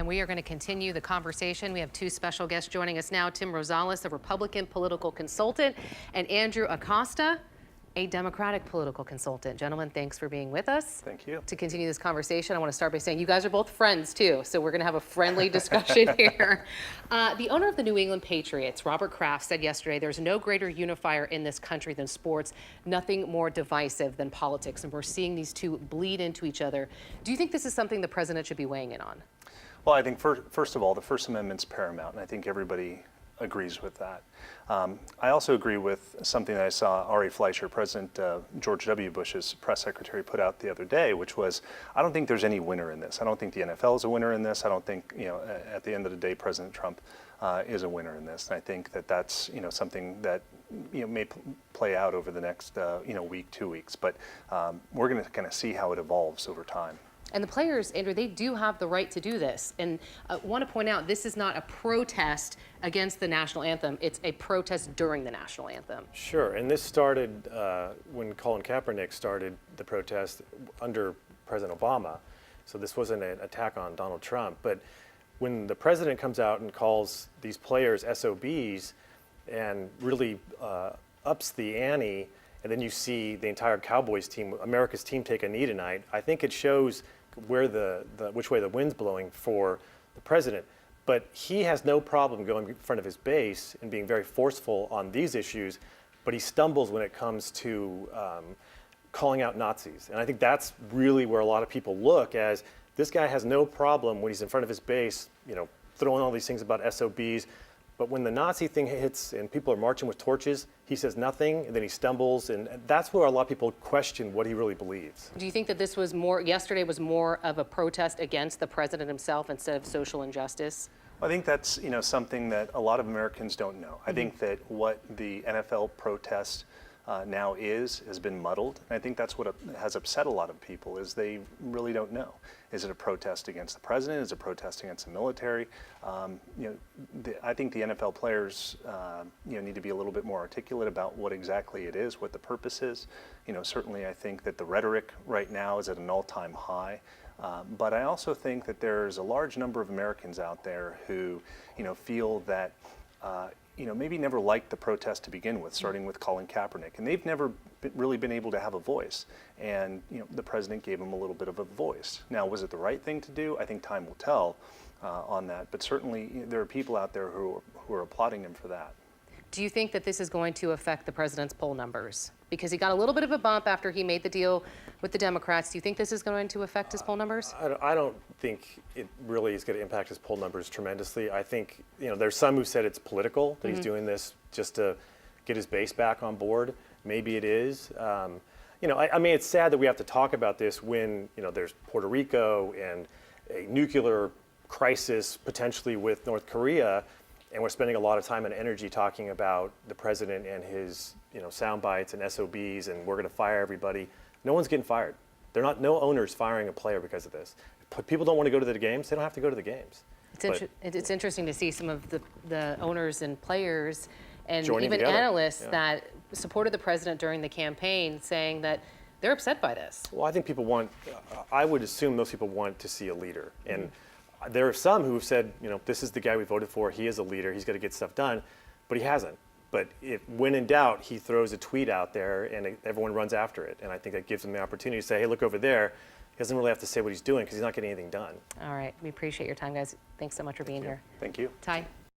And we are going to continue the conversation. We have two special guests joining us now. Tim Rosales, a Republican political consultant, and Andrew Acosta, a Democratic political consultant. Gentlemen, thanks for being with us. Thank you. To continue this conversation, I want to start by saying you guys are both friends too, so we're going to have a friendly discussion here. The owner of the New England Patriots, Robert Kraft, said yesterday, there's no greater unifier in this country than sports, nothing more divisive than politics, and we're seeing these two bleed into each other. Do you think this is something the president should be weighing in on? Well, I think first of all, the First Amendment's paramount, and I think everybody agrees with that. I also agree with something that I saw Ari Fleischer, President George W. Bush's press secretary, put out the other day, which was, I don't think there's any winner in this. I don't think the NFL is a winner in this. I don't think, at the end of the day, President Trump is a winner in this. And I think that that's, something that, may play out over the next, week, 2 weeks. But we're going to kind of see how it evolves over time. And the players, Andrew, they do have the right to do this. And I want to point out, this is not a protest against the national anthem. It's a protest during the national anthem. Sure, and this started when Colin Kaepernick started the protest under President Obama. So this wasn't an attack on Donald Trump. But when the president comes out and calls these players SOBs and really ups the ante, and then you see the entire Cowboys team, America's team, take a knee tonight, I think it shows where which way the wind's blowing for the president. But he has no problem going in front of his base and being very forceful on these issues, but he stumbles when it comes to calling out Nazis. And I think that's really where a lot of people look, as this guy has no problem when he's in front of his base, throwing all these things about SOBs. But when the Nazi thing hits and people are marching with torches, he says nothing, and then he stumbles, and that's where a lot of people question what he really believes. Do you think that this was yesterday was more of a protest against the president himself instead of social injustice? I think that's, something that a lot of Americans don't know. I think that what the NFL protest now has been muddled. And I think that's what has upset a lot of people, is they really don't know. Is it a protest against the president? Is it a protest against the military? I think the NFL players, need to be a little bit more articulate about what exactly it is, what the purpose is. Certainly I think that the rhetoric right now is at an all-time high. But I also think that there's a large number of Americans out there who, feel that maybe never liked the protest to begin with, starting with Colin Kaepernick. And they've never really been able to have a voice. And the president gave them a little bit of a voice. Now, was it the right thing to do? I think time will tell on that. But certainly there are people out there who are applauding him for that. Do you think that this is going to affect the president's poll numbers? Because he got a little bit of a bump after he made the deal with the Democrats. Do you think this is going to affect his poll numbers? I don't think it really is going to impact his poll numbers tremendously. I think, there's some who said it's political, that he's doing this just to get his base back on board. Maybe it is. I mean, it's sad that we have to talk about this when, there's Puerto Rico and a nuclear crisis potentially with North Korea, and we're spending a lot of time and energy talking about the president and his, sound bites and SOBs, and we're going to fire everybody. No one's getting fired. No owners firing a player because of this. People don't want to go to the games. They don't have to go to the games. It's interesting to see some of the owners and players and joining even together. Analysts that supported the president during the campaign, saying that they're upset by this. Well, I think I would assume most people want to see a leader. And there are some who have said, this is the guy we voted for. He is a leader. He's got to get stuff done. But he hasn't. But when in doubt, he throws a tweet out there and everyone runs after it. And I think that gives him the opportunity to say, hey, look over there. He doesn't really have to say what he's doing because he's not getting anything done. All right. We appreciate your time, guys. Thanks so much for being here. Thank you. Ty?